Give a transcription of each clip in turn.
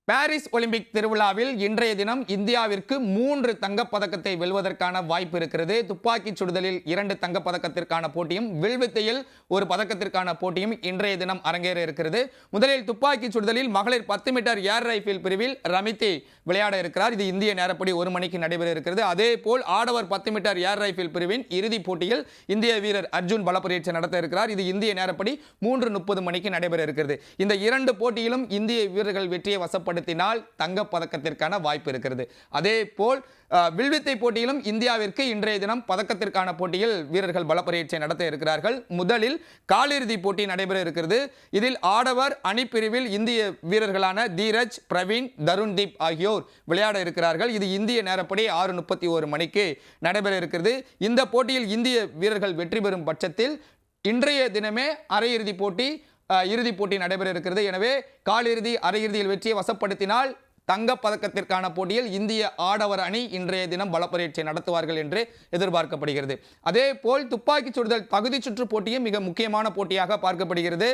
Paris Olympic திருவிழாவில் இன்றைய தினம் இந்தியாவிற்கு 3 தங்கப்பதக்கத்தை வெல்வதற்கான வாய்ப்பு இருக்கிறது. துப்பாக்கிச் சுடுதலில் 2 தங்கப்பதக்கத்திற்கான போட்டியும், வில்வித்தையில் ஒரு பதக்கத்திற்கான போட்டியும் இன்றைய தினம் அரங்கேற இருக்கிறது. முதலில் துப்பாக்கிச் சுடுதலில் மகளிர் 10 மீட்டர் ஏர் ரைபிள் பிரிவில் ரமிதி விளையாட இருக்கிறார். இது இந்திய நேரப்படி 1 மணிக்கு நடைபெற இருக்கிறது. அதேபோல் ஆடவர் 10 மீட்டர் ஏர் ரைபிள் பிரிவின் இறுதிப் போட்டியில் இந்திய வீரர் அர்ஜுன் பலப்பரீட்சை நடத்த இருக்கிறார். இது இந்திய நேரப்படி 3:30 மணிக்கு நடைபெற இருக்கிறது. இந்த 2 போட்டியிலும் இந்திய வீரர்கள் வெற்றியை வசப்படுத்தினால் தங்கப் பதக்கத்திற்கான வாய்ப்பு இருக்கிறது. அதே போல் வில்வித்தை போட்டியிலும் இந்தியாவிற்கு இன்றைய தினம் பதக்கத்திற்கான போட்டியில் வீரர்கள் பலப்பரீட்சை நடத்த இருக்கிறார்கள். முதலில் காலிறுதி போட்டி நடைபெற இருக்கிறது. இதில் ஆடவர் அணி பிரிவில் இந்திய வீரர்களான தீரஜ், பிரவீன், தருண்தீப் ஆகியோர் விளையாட இருக்கிறார்கள். இது இந்திய நேரப்படி 6:31 மணிக்கு நடைபெற இருக்கிறது. இந்த போட்டியில் இந்திய வீரர்கள் வெற்றி பெறும் பட்சத்தில் இன்றைய தினமே அரையிறுதி போட்டி இறுதிப் போட்டி நடைபெற இருக்கிறது. எனவே காலிறுதி அரையிறுதியில் வெற்றியை வசப்படுத்தினால் தங்கப் பதக்கத்திற்கான போட்டியில் இந்திய ஆடவர் அணி இன்றைய தினம் பலப்பரீட்சை நடத்துவார்கள் என்று எதிர்பார்க்கப்படுகிறது. அதே போல் துப்பாக்கிச் சுடுதல் தகுதி சுற்று போட்டியும் மிக முக்கியமான போட்டியாக பார்க்கப்படுகிறது.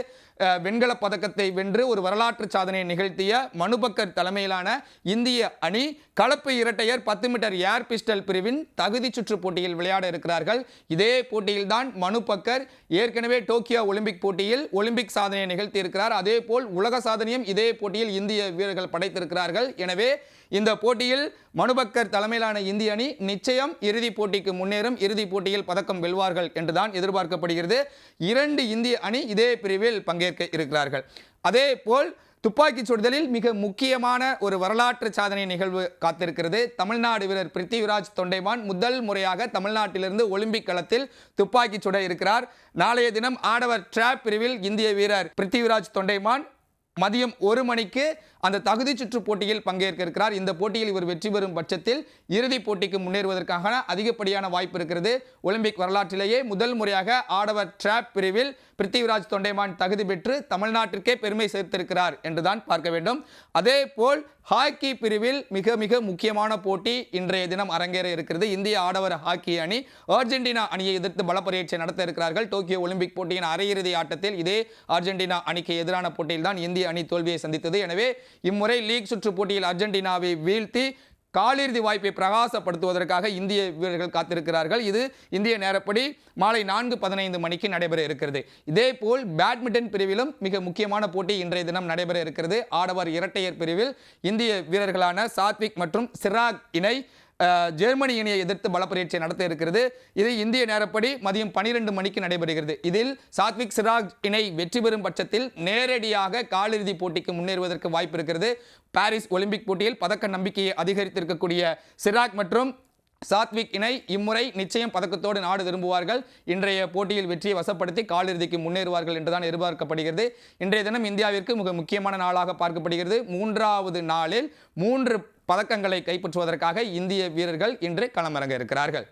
வெண்கலப் பதக்கத்தை வென்று ஒரு வரலாற்று சாதனையை நிகழ்த்திய மனுபக்கர் தலைமையிலான இந்திய அணி கலப்பு இரட்டையர் 10 மீட்டர் ஏர் பிஸ்டல் பிரிவின் தகுதி சுற்று போட்டியில் விளையாட இருக்கிறார்கள். இதே போட்டியில்தான் மனுபக்கர் ஏற்கனவே டோக்கியோ ஒலிம்பிக் போட்டியில் ஒலிம்பிக் சாதனையை நிகழ்த்தி இருக்கிறார். அதே போல் உலக சாதனையும் இதே போட்டியில் இந்திய வீரர்கள் படைத்திருக்கிறார்கள். எனவே இந்த போட்டியில் மனுபக்கர் தலைமையிலான இந்திய அணி நிச்சயம் இறுதிப் போட்டிக்கு முன்னேறும். இறுதிப் போட்டியில் பதக்கம் வெல்வார்கள் என்றுதான் எதிர்பார்க்கப்படுகிறது. 2 இந்திய அணி இதே பிரிவில் பங்கேற்க இருக்கிறார்கள். அதே போல் துப்பாக்கிச் சுடுதலில் மிக முக்கியமான ஒரு வரலாற்று சாதனை நிகழ்வு காத்திருக்கிறது. தமிழ்நாடு வீரர் பிருத்திவிராஜ் தொண்டைமான் முதல் முறையாக தமிழ்நாட்டிலிருந்து ஒலிம்பிக் களத்தில் துப்பாக்கிச் சுட இருக்கிறார். நாளைய தினம் ஆடவர் டிராப் பிரிவில் இந்திய வீரர் பிருத்திவிராஜ் தொண்டைமான் மதியம் 1 மணிக்கு அந்த தகுதி சுற்று போட்டியில் பங்கேற்க இருக்கிறார். இந்த போட்டியில் இவர் வெற்றி பெறும் பட்சத்தில் இறுதிப் போட்டிக்கு முன்னேறுவதற்கான அதிகப்படியான வாய்ப்பு இருக்கிறது. ஒலிம்பிக் வரலாற்றிலேயே முதல் முறையாக ஆடவர் டிராப் பிரிவில் பிருத்திவிராஜ் தொண்டைமான் தகுதி பெற்று தமிழ்நாட்டிற்கே பெருமை சேர்த்திருக்கிறார் என்றுதான் பார்க்க வேண்டும். அதே போல் ஹாக்கி பிரிவில் மிக மிக முக்கியமான போட்டி இன்றைய தினம் அரங்கேற இருக்கிறது. இந்திய ஆடவர் ஹாக்கி அணி அர்ஜென்டினா அணியை எதிர்த்து பலப்பரீட்சை நடத்த இருக்கிறார்கள். டோக்கியோ ஒலிம்பிக் போட்டியின் அரையிறுதி ஆட்டத்தில் இதே அர்ஜென்டினா அணிக்கு எதிரான போட்டியில் தான் இந்திய அணி தோல்வியை சந்தித்தது. எனவே இம்முறை லீக் சுற்று போட்டியில் அர்ஜென்டினாவை வீழ்த்தி காலிறுதி வாய்ப்பை பிரகாசப்படுத்துவதற்காக இந்திய வீரர்கள் காத்திருக்கிறார்கள். இது இந்திய நேரப்படி மாலை 4:15 மணிக்கு நடைபெற இருக்கிறது. இதேபோல் பேட்மிண்டன் பிரிவிலும் மிக முக்கியமான போட்டி இன்றைய தினம் நடைபெற இருக்கிறது. ஆடவர் இரட்டையர் பிரிவில் இந்திய வீரர்களான சாத்விக் மற்றும் சிராக் இணை ஜெர்மனி இணையை எதிர்த்து பலப்பரீட்சை நடத்த இருக்கிறது. இது இந்திய நேரப்படி மதியம் 12 மணிக்கு நடைபெறுகிறது. இதில் சாத்விக் சிராக் இணை வெற்றி பெறும் பட்சத்தில் நேரடியாக காலிறுதி போட்டிக்கு முன்னேறுவதற்கு வாய்ப்பு இருக்கிறது. பாரிஸ் ஒலிம்பிக் போட்டியில் பதக்க நம்பிக்கையை அதிகரித்திருக்கக்கூடிய சிராக் மற்றும் சாத்விக் இணை இம்முறை நிச்சயம் பதக்கத்தோடு நாடு திரும்புவார்கள். இன்றைய போட்டியில் வெற்றியை வசப்படுத்தி காலிறுதிக்கு முன்னேறுவார்கள் என்றுதான் எதிர்பார்க்கப்படுகிறது. இன்றைய தினம் இந்தியாவிற்கு மிக முக்கியமான நாளாக பார்க்கப்படுகிறது. 3வது நாளில் 3 பதக்கங்களை கைப்பற்றுவதற்காக இந்திய வீரர்கள் இன்று களமிறங்க இருக்கிறார்கள்.